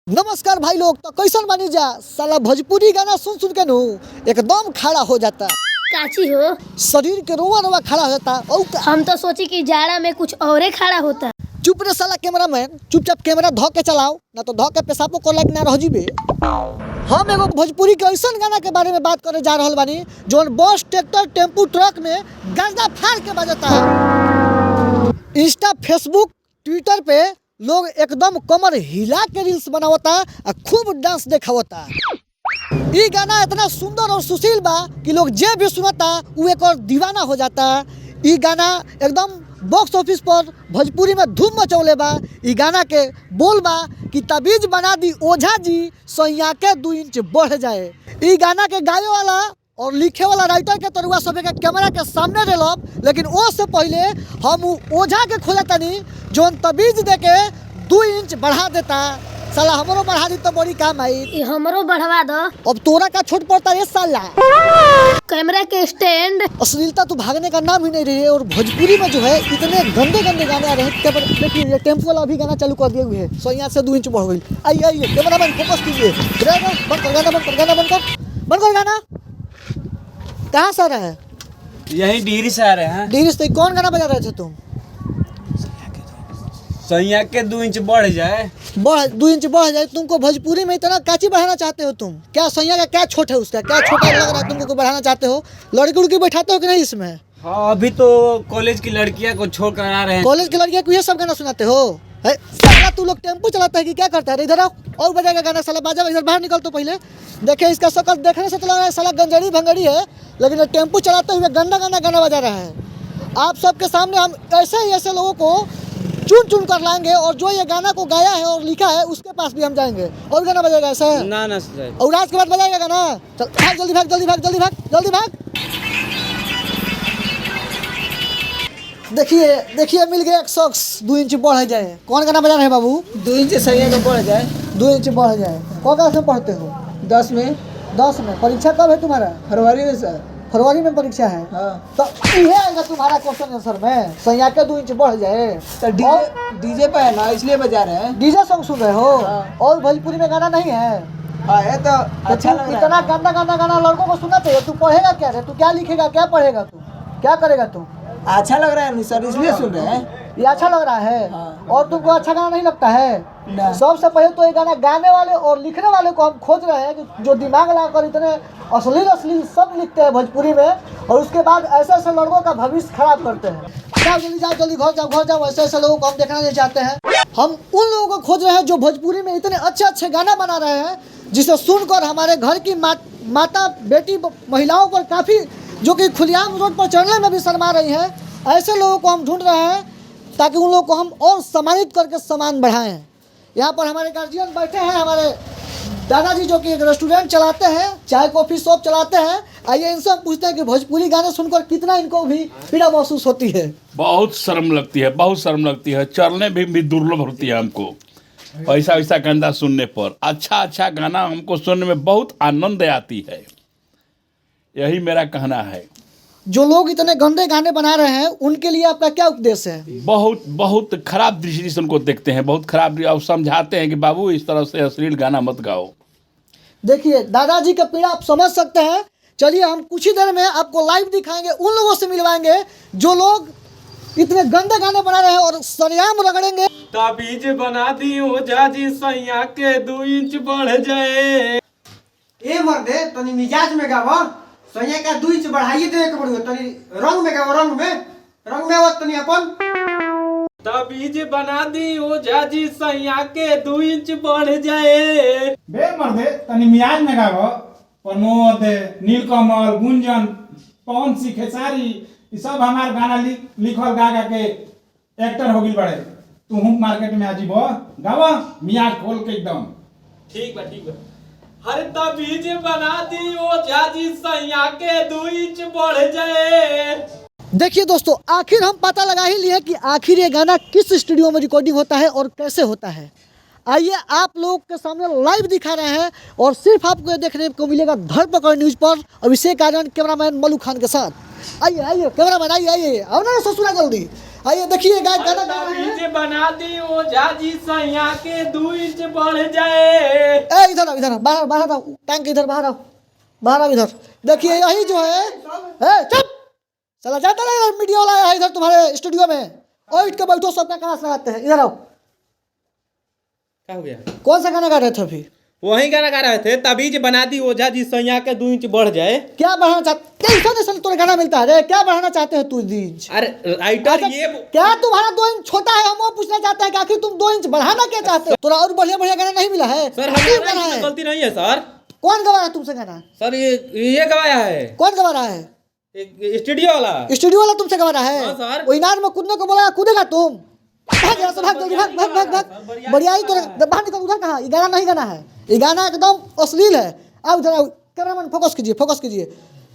नमस्कार भाई लोग, तो कैसन बानी जा। साला भोजपुरी गाना सुन सुन के नु एकदम खड़ा हो जाता, काची हो। शरीर के रोवा रोवा खड़ा हो जाता। हम तो सोची कि जाड़ा में कुछ और खड़ा होता। चुप रे साला कैमरामैन, चुपचाप कैमरा धो के चलाओ, ना तो धो के पेशाबो कर लायक ना रह जीबे। हम एगो भोजपुरी के ऐसन गाना के बारे में बात करे जा रहल बानी जो बस, ट्रैक्टर, टेम्पू, ट्रक में गाना फाड़ के बजाता है। इंस्टा, फेसबुक, ट्विटर पे लोग एकदम कमर हिला के रील्स बनावता और खूब डांस देखावता। ये गाना इतना सुंदर और सुशील बा कि लोग जे भी सुनता वो एक और दीवाना हो जाता। ये गाना एकदम बॉक्स ऑफिस पर भोजपुरी में धूम मचौले बा। ये गाना के बोल बा कि तबीज बना दी ओझा जी, सैया के 2 इंच बढ़ जाए। ये गाना के गाये वाला और लिखे वाला राइटर के तरुआ सभे के कैमरा के सामने रेलब, लेकिन वो से पहले हम ओझा के खोजा तनी जो तबीज दे के 2 इंच बढ़ा देता। साला हमरो बढ़ा दी तो बड़ी काम आई। हमरो बढ़वा दो। अब तोरा का छोट पड़ता है साला। कैमरा के स्टैंड। अश्लीलता तो भागने का नाम ही नहीं रही है। और भोजपुरी में जो है इतने गंदे गंदे गाने आ रहे हैं। देखिए ये टेम्पो वाला अभी गाना चालू कर दिए हुए है, सैया से 2 इंच बढ़ गई। आइए कैमरा मैन फोकस कीजिए। बंद कर गाना, बंद कर गाना, बंद कर गाना। कहाँ से आ रहा है? यही डिहरी से आ रहे हैं। डिहरी से कौन गाना बजा रहे थे तुम? सैया के 2 इंच बढ़ जाए। 2 इंच बढ़ जाए। तुमको भोजपुरी में इतना काची बढ़ाना चाहते हो तुम? क्या सैया का क्या छोट है, उसका क्या छोटा लग रहा है तुमको को बढ़ाना चाहते हो? लड़की उड़की बैठाते हो कि नहीं इसमें? हाँ, अभी तो कॉलेज की लड़कियां को छोड़ कर आ रहे हैं। कॉलेज की लड़कियां को ये सब गाना सुनाते हो? साला तू लोग टेम्पो चलाता है कि क्या करता है? इधर आओ और बजाएगा गाना। साला बाजा, इधर बाहर निकल तो पहले। देखे इसका शक्ल देखने से तो लग रहा है साला गंजड़ी भंगड़ी है, लेकिन ये टेम्पो चलाते हुए गंदा गंदा गाना बजा रहा है। आप सबके सामने हम ऐसे लोगों को चुन चुन कर लाएंगे और जो ये गाना को गाया है और लिखा है उसके पास भी हम जाएंगे और गाना बजाएगा ऐसा है ना सर। और आज के बाद बजाएगा गाना। चल भाग, जल्दी भाग, जल्दी भाग, जल्दी भाग, जल्दी भाग। देखिए मिल गया एक शख्स 2 इंच बढ़ जाए। कौन गाना बजा रहे हैं बाबू? 2 इंच सैया को बढ़ जाए। 2 इंच बढ़ जाए। कौन क्लास में पढ़ते हो? 10 में। 10 में। परीक्षा कब है तुम्हारा? फरवरी में सर। फरवरी में परीक्षा है। हाँ। तो ये आएगा तुम्हारा क्वेश्चन आंसर में, सैया के 2 इंच बढ़ जाए। तो डीजे पे है ना, इसलिए बजा रहे हैं। डीजे सॉन्ग सुन रहे हो? हाँ। और भोजपुरी में गाना नहीं है? हाँ है तो अच्छा लग रहा इतना गंदा गंदा गाना लड़कों को सुनाते हो? तू पढ़ेगा क्या रे? तू क्या लिखेगा, क्या पढ़ेगा, तू क्या करेगा? तू अच्छा लग रहा है सर, इसलिए सुन रहे हैं। ये अच्छा लग रहा है। हाँ। और तुमको अच्छा गाना नहीं लगता है? ना। सबसे पहले तो ये गाना गाने वाले और लिखने वाले को हम खोज रहे हैं कि जो दिमाग लगाकर इतने अश्लील सब लिखते हैं भोजपुरी में, और उसके बाद ऐसे लड़कों का भविष्य खराब करते हैं। जाओ जल्दी, जाओ जल्दी, घर जाओ। ऐसे लोगों को हम देखना नहीं चाहते हैं। हम उन लोगों को खोज रहे हैं जो भोजपुरी में इतने अच्छे गाना बना रहे हैं जिसे सुनकर हमारे घर की माता बेटी महिलाओं पर काफ़ी, जो कि खुलेआम रोड पर चढ़ने में भी शर्मा रही है, ऐसे लोगों को हम ढूंढ रहे हैं ताकि उन लोगों को हम और सम्मानित करके सम्मान बढ़ाएं। यहाँ पर हमारे गार्जियन बैठे हैं, हमारे दादाजी जो कि एक रेस्टोरेंट चलाते हैं, चाय कॉफ़ी शॉप चलाते हैं। आइए इनसे हम पूछते हैं कि भोजपुरी गाने सुनकर कितना इनको भी पीड़ा महसूस होती है। बहुत शर्म लगती है, बहुत शर्म लगती है। चलने भी दुर्लभ होती है हमको ऐसा गाना सुनने पर। अच्छा गाना हमको सुनने में बहुत आनंद आती है। यही मेरा कहना है। जो लोग इतने गंदे गाने बना रहे हैं उनके लिए आपका क्या उपदेश है? बहुत खराब दृष्टि से उनको देखते हैं, बहुत खराब, और समझाते हैं कि बाबू इस तरह से अश्लील गाना मत गाओ। देखिए दादाजी का पीड़ा आप समझ सकते हैं। चलिए हम कुछ ही देर में आपको लाइव दिखाएंगे, उन लोगों से मिलवाएंगे जो लोग इतने गंदे गाने बना रहे हैं और सरेआम रगड़ेंगे। तबीज बना दी ओझा जी, सैया के 2 इंच बढ़ जाए। ए मर्दे तनी मिजाज में गावा, सैया का 2 इंच बढ़ाइए दे के पड़ो। तनी रंग में गावा, रंग में आवत तनी अपन। तबीज बना दी ओझा जी, सैया के 2 इंच बढ़ जाए। बे मर्दे तनी मियाज में गावो। प्रमोद, नीलकमल, गुंजन, पवन सिंह, खेसारी, ये सब हमार गाना लिखल गा के एक्टर हो गई बड़े। तू हुक मार्केट में आजीबो गावा, मियाज खोल के एकदम। ठीक बा। हर तबीज बना दी ओझा जी, सैया के 2 इंच बढ़ जाए। देखिए दोस्तों, आखिर हम पता लगा ही लिए कि आखिर ये गाना किस स्टूडियो में रिकॉर्डिंग होता है और कैसे होता है। आइए आप लोग के सामने लाइव दिखा रहे हैं और सिर्फ आपको ये देखने को मिलेगा धरपकड़ न्यूज पर। अभिषेक आनंद कैमरामैन मल्लू खान के साथ। आइए कैमरामैन, आइए आओ ना ससुरा जल्दी। आइए देखिए गाय गाना गा रहे हैं। ताबीज बना दी ओझा जी सैया के 2 इंच बढ़ जाए। ए इधर आओ, इधर आओ, बाहर बाहर आओ, टैंक इधर बाहर आओ, बाहर आओ इधर। देखिए यही जो है, चुप चला जाता रहेगा, मीडिया वाला आया है इधर तुम्हारे स्टूडियो में, और इट के बैठो, सबका कहाँ से लगाते हैं, इधर आओ। क्या हो गया? कौन सा गाना गा रहे थे अभी? वही गाना गा रहे थे, ताबीज बना दी ओझा जी सैया के 2 इंच बढ़ जाए। क्या बढ़ाना चाहते, कैसा तुम्हें गाना मिलता है रे? क्या बढ़ाना चाहते हो तू 2 इंच? अरे राइटर अच्छा, ये क्या तुम्हारा 2 इंच छोटा है? हम वो पूछना चाहते हैं कि आखिर तुम 2 इंच बढ़ाना क्या चाहते हो? थोड़ा और बढ़िया बढ़िया गाना नहीं मिला है? सर क्यों हमारा गाना इसमें है? गलती नहीं है सर। कौन गवा रहा है तुमसे गाना? सर ये गवाया है कौन गवा रहा है? स्टूडियो वाला। स्टूडियो वाला तुमसे गवा रहा है? हाँ, सर। वो इनार में कूदने को बोला, कूदेगा तुम? भाग यहाँ से, भाग जल्दी, भाग भाग भाग भाग। बढ़िया ही तो बाहर निकल, उधर कहाँ? ये गाना नहीं गाना है, ये गाना एकदम अश्लील है। आओ इधर आओ, कैमरामैन फोकस कीजिए, फोकस कीजिए।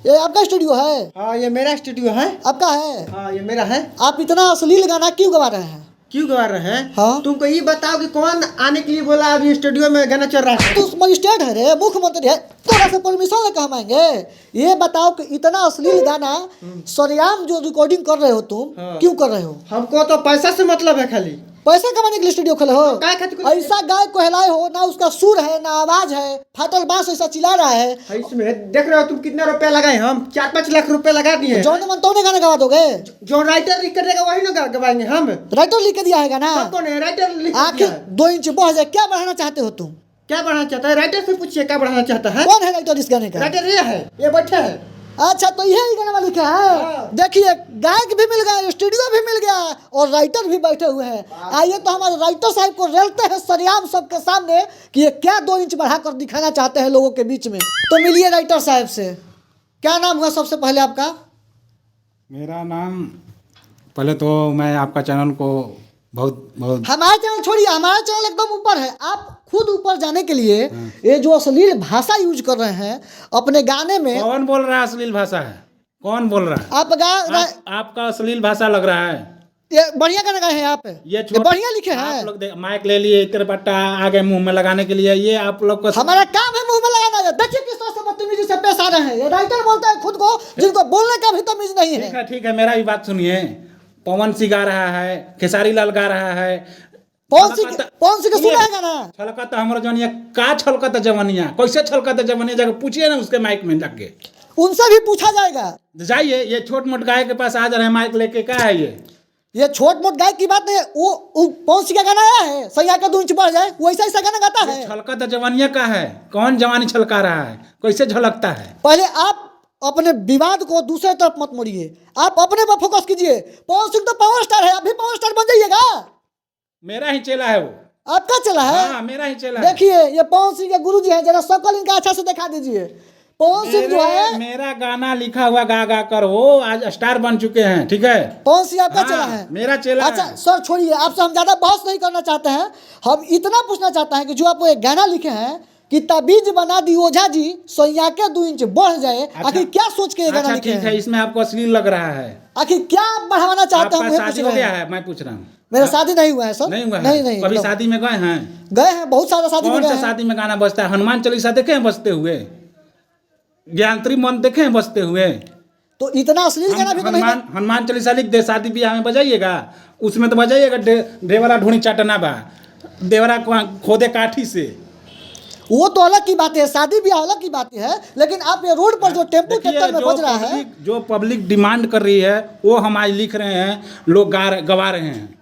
ये आपका स्टूडियो है? हाँ ये मेरा स्टूडियो है। आपका है? हाँ ये मेरा है। आप इतना अश्लील गाना क्यों गवा रहे हैं? क्यों गवा रहे हैं? हाँ। तुमको ये बताओ कि कौन आने के लिए बोला अभी स्टूडियो में गाना चल रहा है? तू मजिस्ट्रेट है रे, मुख्यमंत्री है, तोरा से परमिशन लेकर हम आएंगे? ये बताओ कि इतना अश्लील गाना सरेआम जो रिकॉर्डिंग कर रहे हो तुम, क्यों कर रहे हो? हमको तो पैसा से मतलब है खाली। पैसे कमाने के लिए स्टूडियो खोले हो? गाय खातिर कुछ- ऐसा गाय कहलाए हो ना, उसका सुर है ना आवाज है, फाटल बांस ऐसा चिल्ला रहा है। इसमें देख रहे हो तुम कितना रुपया लगाए? हम 4-5 लाख रुपया लगा दिए। जौन मन तौने गाना गवा दोगे? जो राइटर लिख करेगा वही ना गवाएंगे हम। राइटर लिख के दिया है गाना? कौन है राइटर लिख के आखिर दिया है? 2 इंच बढ़ जाए, क्या बढ़ाना चाहते हो तुम? क्या बढ़ाना चाहता है? राइटर से पूछिए क्या बढ़ाना चाहता है। कौन है राइटर इस गाने का? राइटर ये है, ये बैठे है। अच्छा तो यही गाना लिखा है। हाँ। देखिए गायक भी मिल गया, स्टूडियो भी मिल गया, और राइटर भी बैठे हुए हैं। आइए तो हमारे राइटर साहब को रेलते हैं सरेआम सबके सामने कि ये क्या 2 इंच बढ़ाकर दिखाना चाहते हैं लोगों के बीच में। तो मिलिए राइटर साहब से। क्या नाम हुआ सबसे पहले आपका? मेरा नाम, पहले तो मैं आपका चैनल को बहुत बहुत हमारा चैनल छोड़िए, हमारा चैनल एकदम ऊपर है। आप खुद ऊपर जाने के लिए ये जो अश्लील भाषा यूज कर रहे हैं अपने गाने में। कौन बोल रहा है अश्लील भाषा है? कौन बोल रहा है? आपका अश्लील भाषा लग रहा है। ये बढ़िया गाना गाए हैं आप, ये बढ़िया लिखे हैं। आप लोग माइक ले लिए, इतर बट्टा आगे मुंह में लगाने के लिए, ये आप लोग को हमारा काम है मुंह में लगाना। देखिए किस तरह से बदतमीजी से पेश आ रहे हैं। ये राइटर बोलता है खुद को, जिनको बोलने का भी तमीज नहीं है। ठीक है, मेरा भी बात सुनिए। पवन सिंह गा रहा है, खेसारी लाल गा रहा है, कौन सी का सुना है गाना? छलकत हमर जवनिया का छलकत जवनिया, कैसे छलकत जवनिया, जाकर पूछिए ना उसके माइक में जाके। उनसे भी पूछा जाएगा। जाइए, ये छोट मोट गाय के पास आ जा रहे हैं माइक लेके, क्या है ये छोट मोट गाय की बात नहीं है। वो कौन सी का गाना आया है? सैया का 2 इंच बढ़ जाए, वैसा ऐसा गाना गाता है। छलकत जवनिया का है। कौन जवानी छलका रहा है? कैसे झलकता है? पहले आप अपने विवाद को दूसरे तरफ मत मोड़िए, आप अपने पर फोकस कीजिए। पवन सिंह तो पावर स्टार है, आप भी पावर स्टार बन जाइएगा। मेरा ही चेला है वो। आपका चला है? हाँ, मेरा ही चेला है। देखिए ये पवन सिंह के गुरु जी हैं, जरा शक्ल इनका अच्छा से दिखा दीजिए। पवन सिंह जो है, मेरा गाना लिखा हुआ गा गा कर वो आज स्टार बन चुके हैं। ठीक है, पवन सिंह आपका हाँ, चला है? मेरा चेला अच्छा है। सर छोड़िए, आपसे हम ज्यादा बहस नहीं करना चाहते हैं। हम इतना पूछना चाहते हैं कि जो आप एक गाना लिखे हैं कि ताबीज बना दी ओझा जी सैया के 2 इंच बढ़ जाए, आखिर क्या सोच के ये गाना लिखे ठीक है, हैं? इसमें आपको अश्लील लग रहा है। आखिर क्या आप बढ़ावाना चाहते हैं? आपका शादी हो गया है? मैं पूछ रहा हूँ। मेरा शादी नहीं हुआ है सर। नहीं हुआ है? नहीं कभी मतलब शादी में गए हैं? गए हैं, बहुत सारा शादी में कौन गए सा हैं। शादी में गाना बजता है? हनुमान चालीसा देखे हैं बजते हुए? ज्ञानत्री मन देखे हैं बजते हुए? तो इतना अश्लील गाना भी तो नहीं। हनुमान चालीसा लिख दे, शादी ब्याह में बजाइएगा, उसमें तो बजाइएगा देवरा ढूंढी चाटना बा, देवरा खोदे काठी से। वो तो अलग की बात है, शादी ब्याह अलग की बात है, लेकिन आप ये रोड पर जो टेम्पो ट्रैक्टर में बज रहा है, जो पब्लिक डिमांड कर रही है वो हम आज लिख रहे हैं, लोग गवा रहे हैं।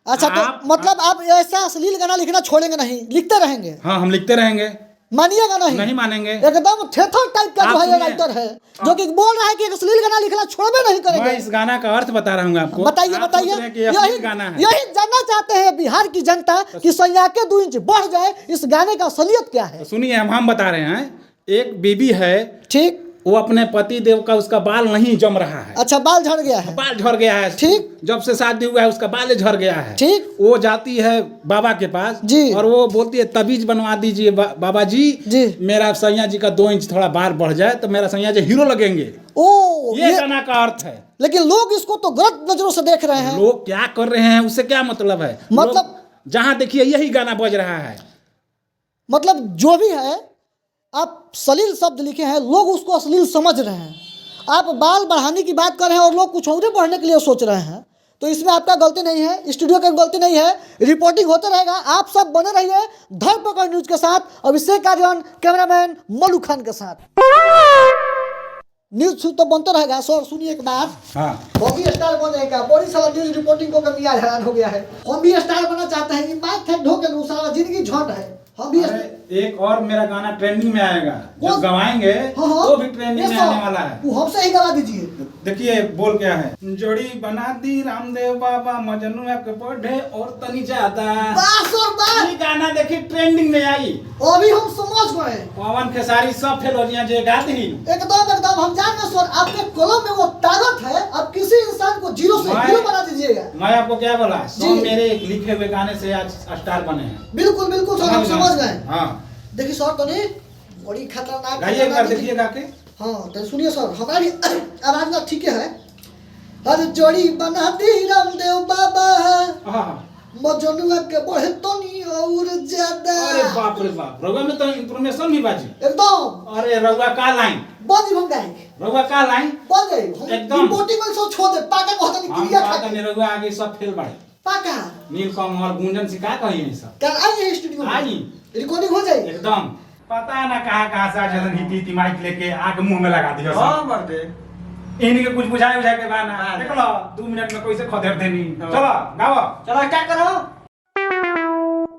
अच्छा तो मतलब आप ऐसा अश्लील गाना लिखना छोड़ेंगे नहीं, लिखते रहेंगे? हाँ, हम लिखते रहेंगे। मानिएगा नहीं? नहीं मानेंगे। एकदम थेथर टाइप का जो है ये राइटर है, जो कि बोल रहा है कि अश्लील गाना लिखना छोड़बे नहीं करेंगे। मैं इस गाना का अर्थ बता रहा हूँ आपको। बताइए आप बताइए। सोच रहे हैं कि ये अश्लील गाना है। यही जानना चाहते हैं बिहार की जनता कि सैया के 2 इंच बढ़ जाए, इस गाने का असलियत क्या है? सुनिए, हम बता रहे हैं। एक बीबी है, ठीक, वो अपने पति देव का, उसका बाल नहीं जम रहा है। अच्छा बाल झड़ गया है, बाल झड़ गया है। ठीक। जब से शादी हुआ है उसका बाल झड़ गया है। ठीक। वो जाती है बाबा के पास जी। और वो बोलती है तबीज बनवा दीजिए बाबा जी, मेरा सैया जी का 2 इंच थोड़ा बाल बढ़ जाए तो मेरा सैया जी हीरो लगेंगे। ओ ये गाना का अर्थ है। लेकिन लोग इसको तो गलत नजरों से देख रहे हैं। लोग क्या कर रहे हैं उससे क्या मतलब है? मतलब जहां देखिए यही गाना बज रहा है। मतलब जो भी है, आप सलील शब्द लिखे हैं, लोग उसको अश्लील समझ रहे हैं। आप बाल बढ़ाने की बात कर रहे हैं और लोग कुछ और बढ़ने के लिए सोच रहे हैं, तो इसमें आपका गलती नहीं है, स्टूडियो की गलती नहीं है, रिपोर्टिंग होता रहेगा। आप सब बने रहिए धरपकड़ न्यूज के साथ। अभिषेक आर्यन कैमरामैन मल्लू खान के साथ। न्यूज तो बनता रहेगा। सर सुनिए एक बात, हाँ हम भी स्टार बनेगा, बड़ी सारा न्यूज रिपोर्टिंग को कभी हैरान हो गया है। हम भी स्टार बनना चाहते हैं, ये बात फैक्ट हो के सारा जिंदगी झंड है। हम भी अरे, एक और मेरा गाना ट्रेंडिंग में आएगा, कौन? जब गवाएंगे वो भी ट्रेंडिंग में आने वाला है। वो हमसे ही गवा दीजिए। देखिए बोल क्या है, जोड़ी बना दी रामदेव बाबा मजनुआ के पढ़े और तनी ज्यादा। बस और बस, ये गाना देखिए ट्रेंडिंग में आई, अभी हम समझ गए। पवन खेसारी सब फेलोजियां जे गाती। एकदम एकदम हम जान गए सर, आपके कलम में वो ताकत है। आप किसी इंसान को जीरो से हीरो बना दीजिएगा। मैं आपको क्या बोला, जी। सब मेरे लिखे हुए गाने से आज स्टार बने हैं। बिल्कुल बिल्कुल सर, हम समझ गए। हाँ देखिए सर, तो नहीं बड़ी खतरनाक गाइए एक बार देखिए गा के। हाँ तो सुनिए सर, हमारी आवाज ना ठीक है। हर जोड़ी बना दी रामदेव बाबा हाँ। मजनुआ के बढ़े तो नहीं और ज्यादा। अरे बाप रे बाप, रउआ में तो इंफॉर्मेशन भी बाजी एकदम। अरे रउआ का लाइन, बंदी हम गाएंगे, रउआ का लाइन बंद गए एकदम। रिपोर्टिंग में सो छोड़ दे। पाका कहता नहीं हम क्रिया कहा खा था रउआ आगे सब फेल बाड़े। पाका नीलकमल गुंजन से का कहिए सब कल आइए स्टूडियो में, आई रिकॉर्डिंग हो जाएगी। एकदम। पता ना कहाँ से जलन हिती माइक लेके आग मुंह में लगा दिया। हाँ मर्दे, इनके कुछ बुझाए के बाना देख लो 2 मिनट में कैसे खदेड़ देनी। चलो गाओ। चलो क्या करो,